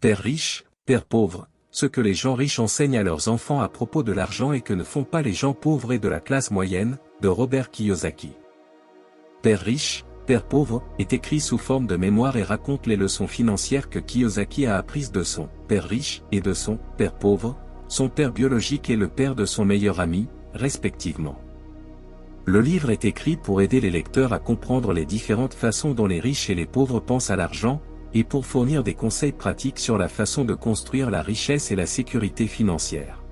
Père riche, père pauvre, ce que les gens riches enseignent à leurs enfants à propos de l'argent et que ne font pas les gens pauvres et de la classe moyenne, de Robert Kiyosaki. Père riche, père pauvre, est écrit sous forme de mémoire et raconte les leçons financières que Kiyosaki a apprises de son père riche et de son père pauvre, son père biologique et le père de son meilleur ami, respectivement. Le livre est écrit pour aider les lecteurs à comprendre les différentes façons dont les riches et les pauvres pensent à l'argent, et pour fournir des conseils pratiques sur la façon de construire la richesse et la sécurité financière.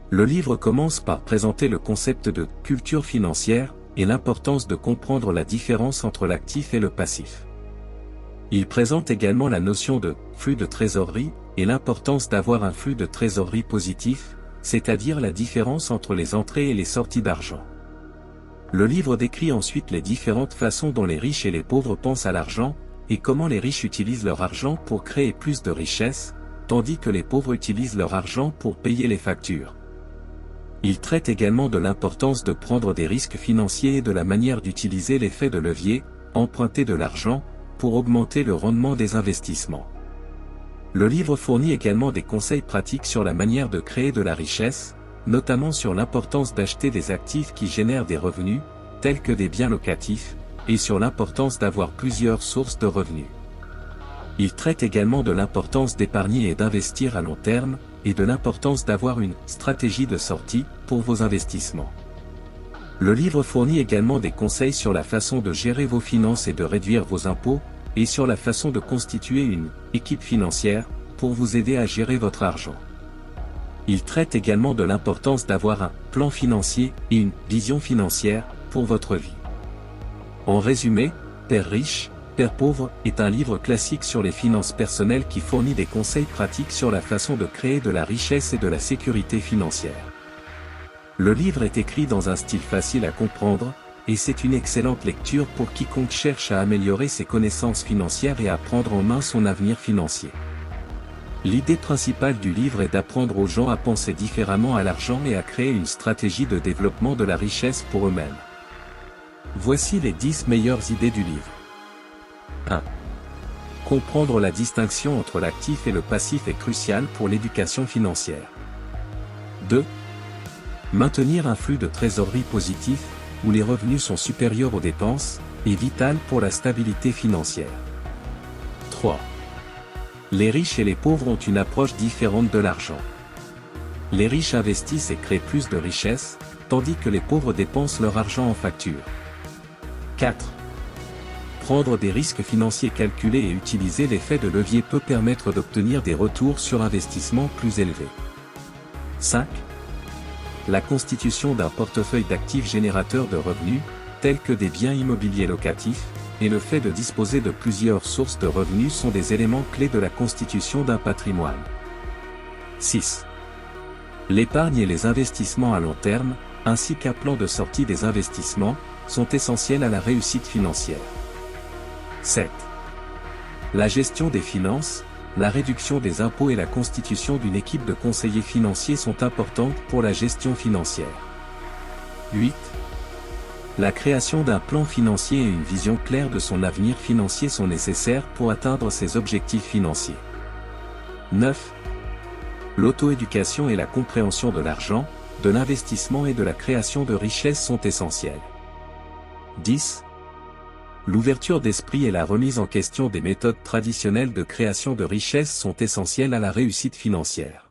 Le livre commence par présenter le concept de culture financière et l'importance de comprendre la différence entre l'actif et le passif. Il présente également la notion de flux de trésorerie et l'importance d'avoir un flux de trésorerie positif, c'est-à-dire la différence entre les entrées et les sorties d'argent. Le livre décrit ensuite les différentes façons dont les riches et les pauvres pensent à l'argent, et comment les riches utilisent leur argent pour créer plus de richesses, tandis que les pauvres utilisent leur argent pour payer les factures. Il traite également de l'importance de prendre des risques financiers et de la manière d'utiliser l'effet de levier, emprunter de l'argent, pour augmenter le rendement des investissements. Le livre fournit également des conseils pratiques sur la manière de créer de la richesse, notamment sur l'importance d'acheter des actifs qui génèrent des revenus, tels que des biens locatifs, et sur l'importance d'avoir plusieurs sources de revenus. Il traite également de l'importance d'épargner et d'investir à long terme, et de l'importance d'avoir une stratégie de sortie pour vos investissements. Le livre fournit également des conseils sur la façon de gérer vos finances et de réduire vos impôts, et sur la façon de constituer une équipe financière pour vous aider à gérer votre argent. Il traite également de l'importance d'avoir un plan financier et une vision financière pour votre vie. En résumé, Père riche, père pauvre est un livre classique sur les finances personnelles qui fournit des conseils pratiques sur la façon de créer de la richesse et de la sécurité financière. Le livre est écrit dans un style facile à comprendre, et c'est une excellente lecture pour quiconque cherche à améliorer ses connaissances financières et à prendre en main son avenir financier. L'idée principale du livre est d'apprendre aux gens à penser différemment à l'argent et à créer une stratégie de développement de la richesse pour eux-mêmes. Voici les 10 meilleures idées du livre. 1. Comprendre la distinction entre l'actif et le passif est crucial pour l'éducation financière. 2. Maintenir un flux de trésorerie positif, où les revenus sont supérieurs aux dépenses, est vital pour la stabilité financière. 3. Les riches et les pauvres ont une approche différente de l'argent. Les riches investissent et créent plus de richesses, tandis que les pauvres dépensent leur argent en factures. 4. Prendre des risques financiers calculés et utiliser l'effet de levier peut permettre d'obtenir des retours sur investissement plus élevés. 5. La constitution d'un portefeuille d'actifs générateurs de revenus, tels que des biens immobiliers locatifs, et le fait de disposer de plusieurs sources de revenus sont des éléments clés de la constitution d'un patrimoine. 6. L'épargne et les investissements à long terme, ainsi qu'un plan de sortie des investissements, sont essentiels à la réussite financière. 7. La gestion des finances, la réduction des impôts et la constitution d'une équipe de conseillers financiers sont importantes pour la gestion financière. 8. La création d'un plan financier et une vision claire de son avenir financier sont nécessaires pour atteindre ses objectifs financiers. 9. L'auto-éducation et la compréhension de l'argent, de l'investissement et de la création de richesses sont essentielles. 10. L'ouverture d'esprit et la remise en question des méthodes traditionnelles de création de richesses sont essentielles à la réussite financière.